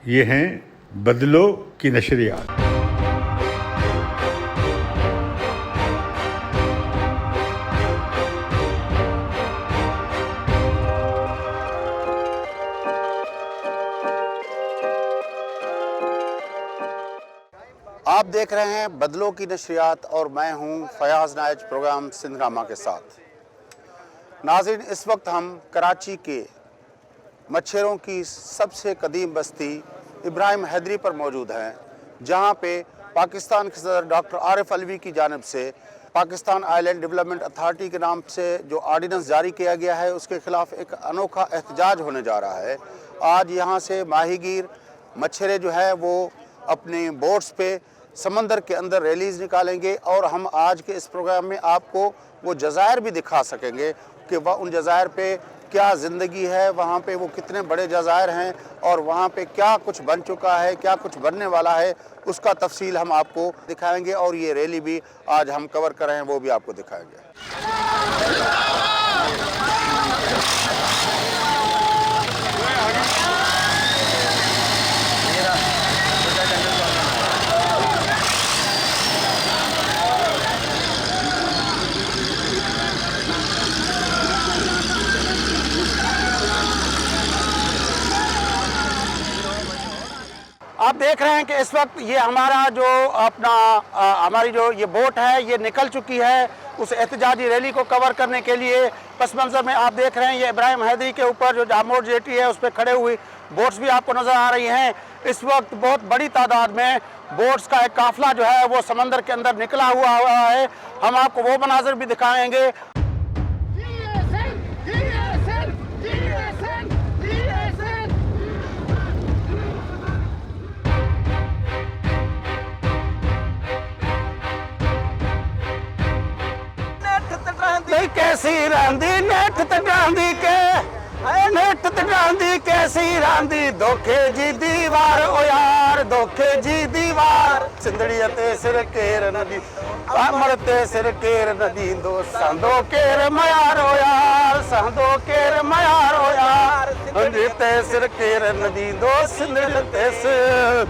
ये हैं बदलो की नशरियात। आप देख रहे हैं बदलों की नशरियात और मैं हूं फयाज नाइज प्रोग्राम सिंधनामा के साथ। नाज़रीन, इस वक्त हम कराची के मच्छरों की सबसे कदीम बस्ती इब्राहिम हैदरी पर मौजूद हैं, जहां पे पाकिस्तान के सदर डॉक्टर आरिफ अलवी की जानिब से पाकिस्तान आइलैंड डेवलपमेंट अथॉरिटी के नाम से जो ऑर्डिनेंस जारी किया गया है, उसके ख़िलाफ़ एक अनोखा एहतजाज होने जा रहा है। आज यहाँ से माहीगीर मच्छरे जो है वो अपनी बोट्स पे समंदर के अंदर रैलीज़ निकालेंगे और हम आज के इस प्रोग्राम में आपको वो जज़ायर भी दिखा सकेंगे कि वह उन जज़ायर पे क्या ज़िंदगी है, वहाँ पे वो कितने बड़े जज़ायर हैं और वहाँ पे क्या कुछ बन चुका है, क्या कुछ बनने वाला है, उसका तफसील हम आपको दिखाएंगे और ये रैली भी आज हम कवर कर रहे हैं, वो भी आपको दिखाएंगे। आप देख रहे हैं कि इस वक्त ये हमारा जो हमारी जो ये बोट है ये निकल चुकी है उस एहतजाजी रैली को कवर करने के लिए। पस मंज़र में आप देख रहे हैं ये इब्राहिम हैदरी के ऊपर जो जामोर जेटी है उस पर खड़े हुई बोट्स भी आपको नज़र आ रही हैं। इस वक्त बहुत बड़ी तादाद में बोट्स का एक काफ़िला जो है वो समंदर के अंदर निकला हुआ है। हम आपको वो मनाज़र भी दिखाएंगे। कैसी रांदी नेठ तटांदी के नेठ तटांदी कैसी रांदी धोखे जी दीवार ओ यार धोखे जी दीवार सिंधड़ी ते सिर केर नदी मरते सिर केर नदी दो सांदो केर मयार ओ यार सांदो केर मयार ओ यार सिंधड़ी ते सिर केर नदी दो सिंधड़ी ते सिर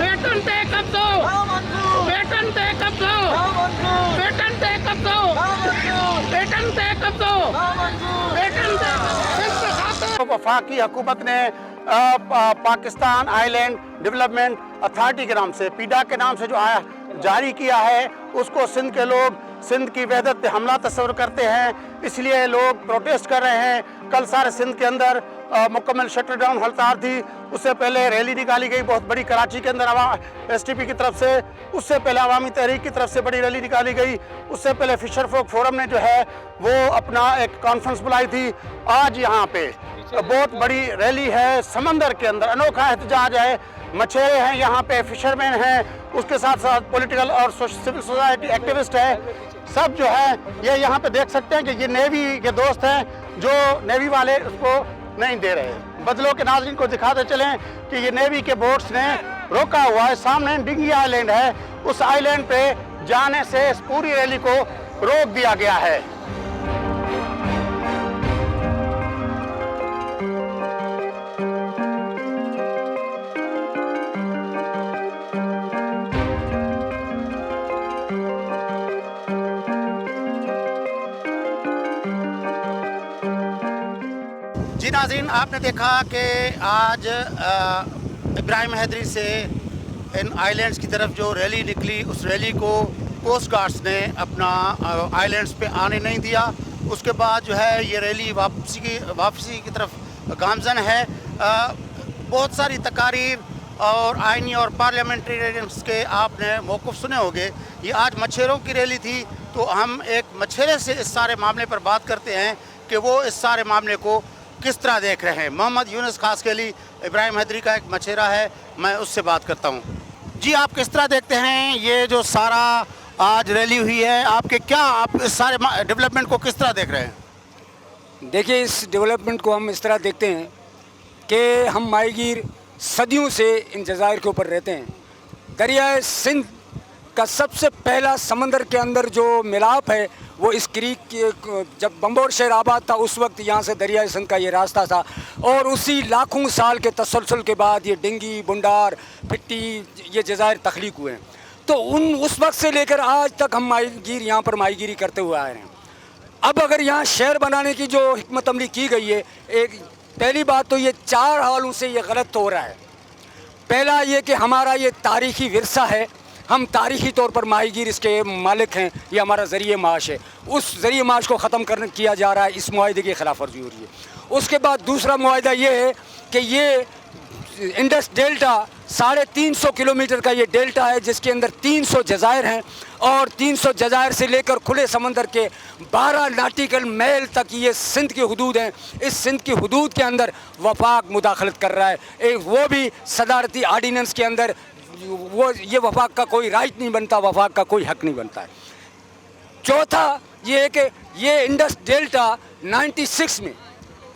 वेतन ते कब्जो वेतन ते कब्जो वेतन ते कब्जो वेतन ते कब्जो वेतन ते वफाकी हुकूमत ने पाकिस्तान आइलैंड डेवलपमेंट अथॉरिटी के नाम से पीडा के नाम से जो आया जारी किया है उसको सिंध के लोग सिंध की वहदत पे हमला तस्वर करते हैं, इसलिए लोग प्रोटेस्ट कर रहे हैं। कल सारे सिंध के अंदर मुकम्मल शटर डाउन हड़ताल थी। उससे पहले रैली निकाली गई बहुत बड़ी कराची के अंदर STP की तरफ से। उससे पहले अवामी तहरीक की तरफ से बड़ी रैली निकाली गई। उससे पहले फिशर फोक फोरम ने जो है वो अपना एक कॉन्फ्रेंस बुलाई थी। आज यहाँ पे बहुत बड़ी रैली है, समंदर के अंदर अनोखा एहतजाज है। मछेरे हैं यहाँ पे, फिशरमैन हैं, उसके साथ साथ पॉलिटिकल और सिविल सोसाइटी एक्टिविस्ट है, सब जो है ये यहाँ पे देख सकते हैं कि ये नेवी के दोस्त हैं जो नेवी वाले उसको नहीं दे रहे। बदलो के नाज़रीन को दिखाते चलें कि ये नेवी के बोट्स ने रोका हुआ है। सामने डिंगी आइलैंड है, उस आइलैंड पे जाने से इस पूरी रैली को रोक दिया गया है। जी नाज़रीन, आपने देखा कि आज इब्राहिम हैदरी से इन आइलैंड्स की तरफ जो रैली निकली, उस रैली को कोस्ट गार्ड्स ने अपना आइलैंड्स पे आने नहीं दिया। उसके बाद जो है ये रैली वापसी की तरफ गामजन है। बहुत सारी तकारीर और आइनी और पार्लियामेंट्री के आपने मौक़िफ़ सुने होंगे। ये आज मच्छरों की रैली थी, तो हम एक मच्छरे से इस सारे मामले पर बात करते हैं कि वो इस सारे मामले को किस तरह देख रहे हैं। मोहम्मद यूनुस खास के लिए इब्राहिम हैदरी का एक मछेरा है, मैं उससे बात करता हूँ। जी, आप किस तरह देखते हैं ये जो सारा आज रैली हुई है, आप इस सारे डेवलपमेंट को किस तरह देख रहे हैं? देखिए, इस डेवलपमेंट को हम इस तरह देखते हैं कि हम माहीगीर सदियों से इन जज़ायर के ऊपर रहते हैं। दरियाए सिंध का सबसे पहला समंदर के अंदर जो मिलाप है वो इस क्रीक के, जब बम्बौर शहर आबाद था उस वक्त यहाँ से दरियाई सिंध का ये रास्ता था, और उसी लाखों साल के तसलसल के बाद ये डिंगी, बुंडार, फिट्टी, ये जज़ायर तख्लीक हुए हैं। तो उस वक्त से लेकर आज तक हम यहाँ पर माहीगीरी करते हुए आ रहे हैं। अब अगर यहाँ शहर बनाने की जो हिकमत अमली की गई है, एक पहली बात तो ये 4 हालों से ये गलत हो रहा है। पहला ये कि हमारा ये तारीख़ी विरसा है, हम तारीख़ी तौर पर माहीगीर इसके मालिक हैं, ये हमारा ज़रिए माश है, उस ज़रिए माश को ख़त्म किया जा रहा है, इस मुआहदे की खिलाफ वर्जी हो रही है। उसके बाद दूसरा मुआहदा ये है कि ये इंडस डेल्टा 350 किलोमीटर का ये डेल्टा है, जिसके अंदर 300 जज़ायर हैं, और 300 जज़ायर से लेकर खुले समंदर के 12 नाटिकल माइल तक ये सिंध की हदूद हैं। इस सिंध की हदूद के अंदर वफाक मुदाखलत कर रहा है, एक वो भी सदारती आर्डीनेंस के अंदर, वो ये वफाक का कोई राइट नहीं बनता, वफाक का कोई हक नहीं बनता है। चौथा ये है कि ये इंडस डेल्टा 96 में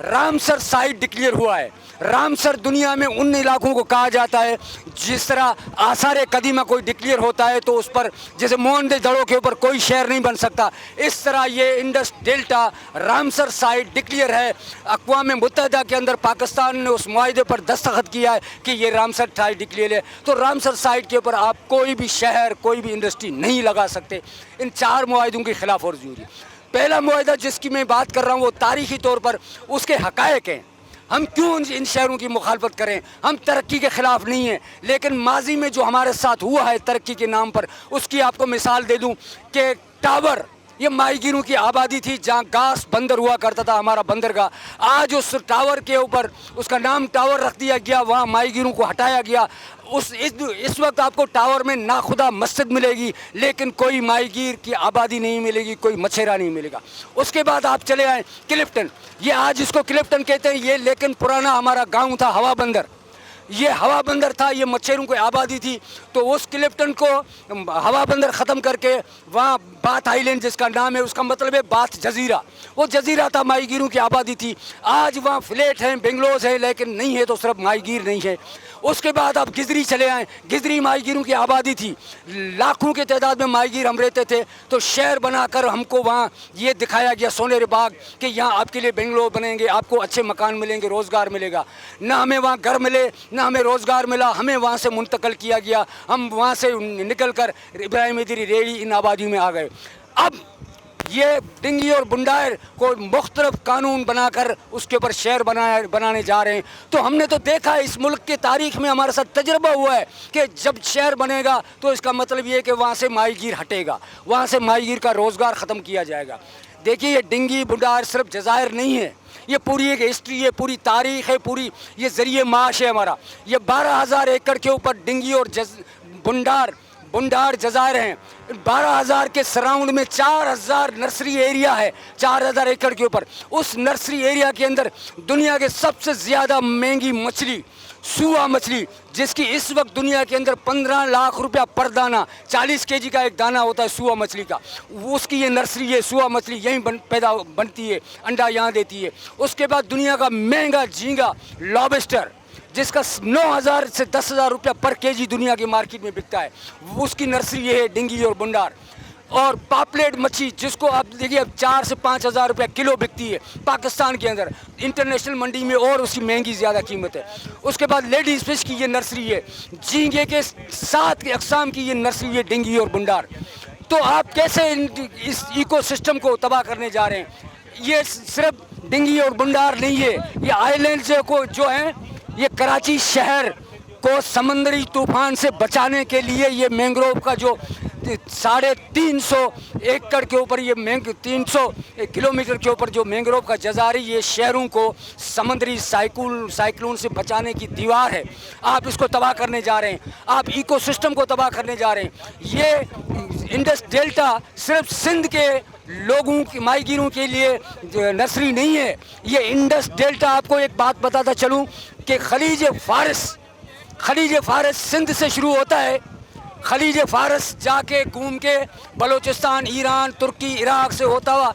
रामसर साइट डिक्लेयर हुआ है। रामसर दुनिया में उन इलाकों को कहा जाता है जिस तरह आसार कदीमा कोई डिक्लेयर होता है तो उस पर जैसे मोहनदे दड़ों के ऊपर कोई शहर नहीं बन सकता, इस तरह ये Indus delta Ramsar site declare है। अक़वाम मुत्तहिदा के अंदर पाकिस्तान ने उस मुआहदे पर दस्तखत किया है कि ये रामसर साइट डिक्लेयर है, तो रामसर साइट के ऊपर आप कोई भी शहर, कोई भी इंडस्ट्री नहीं लगा सकते। इन 4 मुआहदों की खिलाफ वर्जी हो रही है। पहला मुआहदा जिसकी मैं बात कर रहा हूँ वो तारीख़ी तौर पर उसके हक़ाइक़ हैं। हम क्यों इन शहरों की मुखालफत करें, हम तरक्की के ख़िलाफ़ नहीं हैं, लेकिन माजी में जो हमारे साथ हुआ है तरक्की के नाम पर, उसकी आपको मिसाल दे दूं कि टावर, ये माहीगीरों की आबादी थी जहाँ गास बंदर हुआ करता था, हमारा बंदरगाह, आज उस टावर के ऊपर उसका नाम टावर रख दिया गया, वहाँ माहीगीरों को हटाया गया। इस वक्त आपको टावर में नाखुदा मस्जिद मिलेगी, लेकिन कोई माहीगीर की आबादी नहीं मिलेगी, कोई मछेरा नहीं मिलेगा। उसके बाद आप चले आए क्लिफ्टन, ये आज इसको क्लिफ्टन कहते हैं ये, लेकिन पुराना हमारा गांव था हवा बंदर, ये हवा बंदर था, ये मच्छरों की आबादी थी। तो उस क्लिफ्टन को हवा बंदर ख़त्म करके वहाँ बाथ आइलैंड जिसका नाम है, उसका मतलब है बाथ जजीरा, वो जजीरा था, माहीगीरों की आबादी थी। आज वहाँ फ्लैट हैं, बेंगलोज हैं, लेकिन नहीं है तो सिर्फ माहीगीर नहीं है। उसके बाद आप गिजरी चले आए, गिजरी माहीगीरों की आबादी थी, लाखों की तादाद में माहीगीर हम रहते थे। तो शहर बनाकर हमको वहाँ ये दिखाया गया सोनेरे बाग कि यहाँ आपके लिए बेंगलोर बनेंगे, आपको अच्छे मकान मिलेंगे, रोज़गार मिलेगा। ना हमें वहाँ घर मिले, ना हमें रोज़गार मिला, हमें वहाँ से मुंतकल किया गया, हम वहाँ से निकल कर इब्राहिम इदरी रेड़ी इन आबादियों में आ गए। अब ये डिंगी और बुंडायर को मुख्तलिफ कानून बनाकर उसके ऊपर शहर बनाने जा रहे हैं। तो हमने तो देखा है, इस मुल्क की तारीख़ में हमारे साथ तजुर्बा हुआ है कि जब शहर बनेगा तो इसका मतलब ये है कि वहाँ से माहीगीर हटेगा, वहाँ से माहीगीर का रोज़गार ख़त्म किया जाएगा। देखिए ये डिंगी बुंडायर सिर्फ जज़ायर नहीं है, ये पूरी एक हिस्ट्री है, पूरी तारीख़ है, पूरी ये ज़रिए माश है हमारा। ये 12,000 एकड़ के ऊपर डिंगी और बुंडार जज़ायर हैं। 12,000 के सराउंड में 4,000 नर्सरी एरिया है, 4,000 एकड़ के ऊपर। उस नर्सरी एरिया के अंदर दुनिया के सबसे ज़्यादा महंगी मछली सुआ मछली, जिसकी इस वक्त दुनिया के अंदर 15 लाख रुपया पर दाना, 40 केजी का एक दाना होता है सुआ मछली का, उसकी ये नर्सरी है। सुआ मछली यहीं बनती है, अंडा यहाँ देती है। उसके बाद दुनिया का महंगा झींगा लॉबस्टर, जिसका 9,000 से 10,000 रुपया पर केजी दुनिया की मार्केट में बिकता है, उसकी नर्सरी ये है डिंगी और बुंडार। और पापलेट मच्छी, जिसको आप देखिए अब 4 से 5,000 रुपया किलो बिकती है पाकिस्तान के अंदर, इंटरनेशनल मंडी में और उसकी महंगी ज़्यादा कीमत है। उसके बाद लेडीज फिश की ये नर्सरी है, झींगे के 7 अक़साम की ये नर्सरी है डिंगी और बुंडार। तो आप कैसे इस इकोसिस्टम को तबाह करने जा रहे हैं? ये सिर्फ डिंगी और बुंडार नहीं है, ये आइलैंड जो हैं, ये कराची शहर को समंदरी तूफान से बचाने के लिए ये मैंग्रोव का जो 350 एकड़ के ऊपर ये 300 किलोमीटर के ऊपर जो मैंग्रोव का जज़ारी, ये शहरों को समुद्री साइक्लोन से बचाने की दीवार है। आप इसको तबाह करने जा रहे हैं, आप इकोसिस्टम को तबाह करने जा रहे हैं। ये इंडस डेल्टा सिर्फ सिंध के लोगों की माहीगीरों के लिए नर्सरी नहीं है, ये इंडस डेल्टा, आपको एक बात बताता चलूँ कि खलीज फ़ारस सिंध से शुरू होता है। खलीज फ़ारस जाके घूम के बलूचिस्तान, ईरान, तुर्की, इराक़ से होता हुआ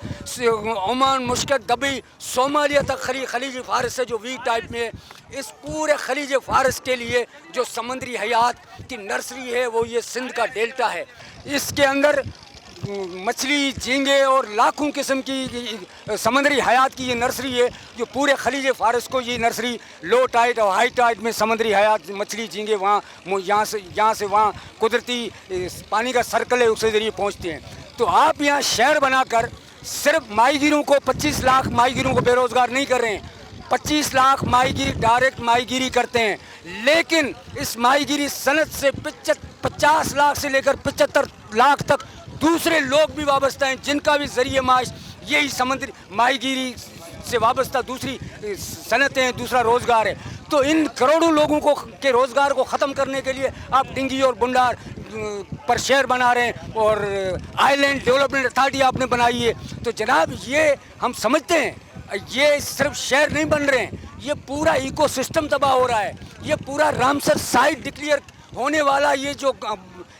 ओमान, मुश्कत, दबी, सोमालिया तक खलीज फ़ारस से जो वी टाइप में इस पूरे खलीज फारस के लिए जो समुद्री हयात की नर्सरी है वो ये सिंध का डेल्टा है। इसके अंदर मछली, झींगे और लाखों किस्म की समुद्री हयात की ये नर्सरी है जो पूरे खलीज फारस को ये नर्सरी लो टाइड और हाई टाइड में समुद्री हयात, मछली, झींगे वहाँ यहाँ से वहाँ कुदरती पानी का सर्कल है उसके ज़रिए पहुँचते हैं। तो आप यहाँ शहर बनाकर सिर्फ माहीगीरों को 25 लाख माहीगीरों को बेरोज़गार नहीं कर रहे हैं। 25 लाख माहीगीर डायरेक्ट माहीगीरी करते हैं, लेकिन इस माहीगीरी सनत से 50 लाख से लेकर 75 लाख तक दूसरे लोग भी वाबस्ता हैं जिनका भी ज़रिए माश यही समुद्री माहीगीरी से वाबस्ता दूसरी सनतें हैं, दूसरा रोज़गार है। तो इन करोड़ों लोगों को के रोज़गार को ख़त्म करने के लिए आप डिंगी और बुंडार पर शहर बना रहे हैं और आइलैंड डेवलपमेंट अथॉरिटी आपने बनाई है। तो जनाब ये हम समझते हैं ये सिर्फ शहर नहीं बन रहे हैं, ये पूरा इकोसिस्टम तबाह हो रहा है। ये पूरा रामसर साइट डिक्लेयर होने वाला ये जो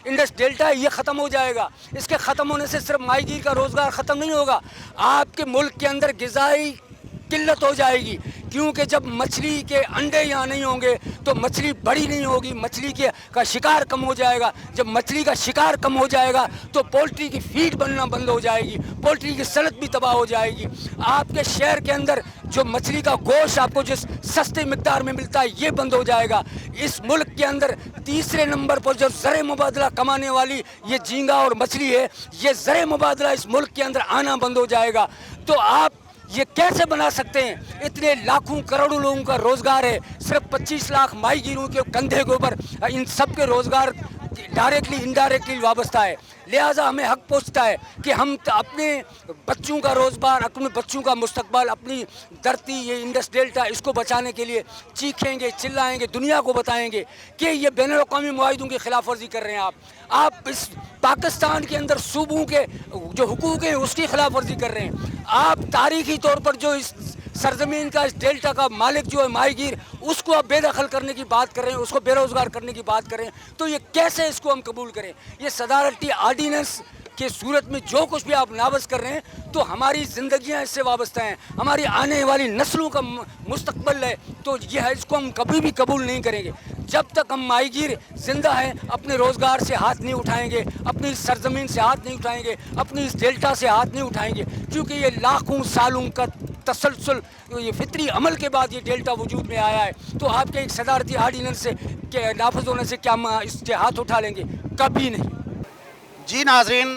इंडस डेल्टा है ये ख़त्म हो जाएगा। इसके ख़त्म होने से सिर्फ माहीगीर का रोज़गार ख़त्म नहीं होगा, आपके मुल्क के अंदर ग़िज़ाई किल्लत हो जाएगी, क्योंकि जब मछली के अंडे यहाँ नहीं होंगे तो मछली बड़ी नहीं होगी, मछली का शिकार कम हो जाएगा। जब मछली का शिकार कम हो जाएगा तो पोल्ट्री की फीड बनना बंद हो जाएगी, पोल्ट्री की सनत भी तबाह हो जाएगी। आपके शहर के अंदर जो मछली का गोश्त आपको जिस सस्ते मिकदार में मिलता है ये बंद हो जाएगा। इस मुल्क के अंदर तीसरे नंबर पर जो ज़र मुबादला कमाने वाली ये झींगा और मछली है, ये ज़र मुबादला इस मुल्क के अंदर आना बंद हो जाएगा। तो आप ये कैसे बना सकते हैं? इतने लाखों करोड़ों लोगों का रोज़गार है, सिर्फ 25 लाख माहीगीरों के कंधे के ऊपर इन सब के रोज़गार डायरेक्टली इनडायरेक्टली वाबस्ता है। लिहाजा हमें हक पहुँचता है कि हम अपने बच्चों का रोज़गार, अपने बच्चों का मुस्तकबल, अपनी धरती ये इंडस डेल्टा इसको बचाने के लिए चीखेंगे, चिल्लाएंगे, दुनिया को बताएंगे कि ये बैनुल-अक़वामी मुआहिदों की खिलाफ वर्जी कर रहे हैं। आप इस पाकिस्तान के अंदर सूबों के जो हुकूक हैं उसकी खिलाफ वर्जी कर रहे हैं। आप तारीखी तौर पर जो इस सरजमीन का, इस डेल्टा का मालिक जो है माहीगीर, उसको आप बेदखल करने की बात कर रहे हैं, उसको बेरोज़गार करने की बात कर रहे हैं। तो ये कैसे इसको हम कबूल करें? ये सदारती आर्डीनेंस के सूरत में जो कुछ भी आप नावज़ कर रहे हैं तो हमारी ज़िंदगियाँ इससे वाबस्ता हैं, हमारी आने वाली नस्लों का मुस्तकबल है। तो ये है, इसको हम कभी भी कबूल नहीं करेंगे। जब तक हम माहीगीर ज़िंदा हैं अपने रोज़गार से हाथ नहीं उठाएंगे, अपनी सरजमीन से हाथ नहीं उठाएंगे, अपनी इस डेल्टा से हाथ नहीं उठाएंगे, क्योंकि ये लाखों सालों का तसलसल ये फितरी अमल के बाद ये डेल्टा वजूद में आया है। तो आपके एक सदारती आर्डीनेंस से के नाफिज होने से क्या इसके हाथ उठा लेंगे? कभी नहीं। जी नाजरीन,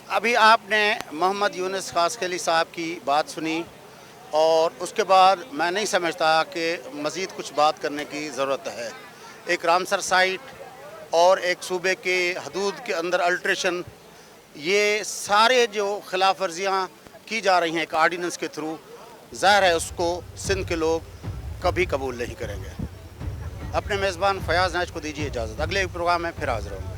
अभी आपने मोहम्मद यूनुस खासकली साहब की बात सुनी और उसके बाद मैं नहीं समझता कि मज़ीद कुछ बात करने की ज़रूरत है। एक रामसर साइट और एक सूबे के हदूद के अंदर अल्ट्रेशन, ये सारे जो खिलाफ वर्जियाँ की जा रही हैं एक आर्डीनेंस के थ्रू, ज़ाहिर है उसको सिंध के लोग कभी कबूल नहीं करेंगे। अपने मेज़बान फयाज़ नाज को दीजिए इजाज़त, अगले प्रोग्राम में फिर हाज़िर होंगे।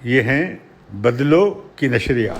ये हैं बदलो की नशरियात।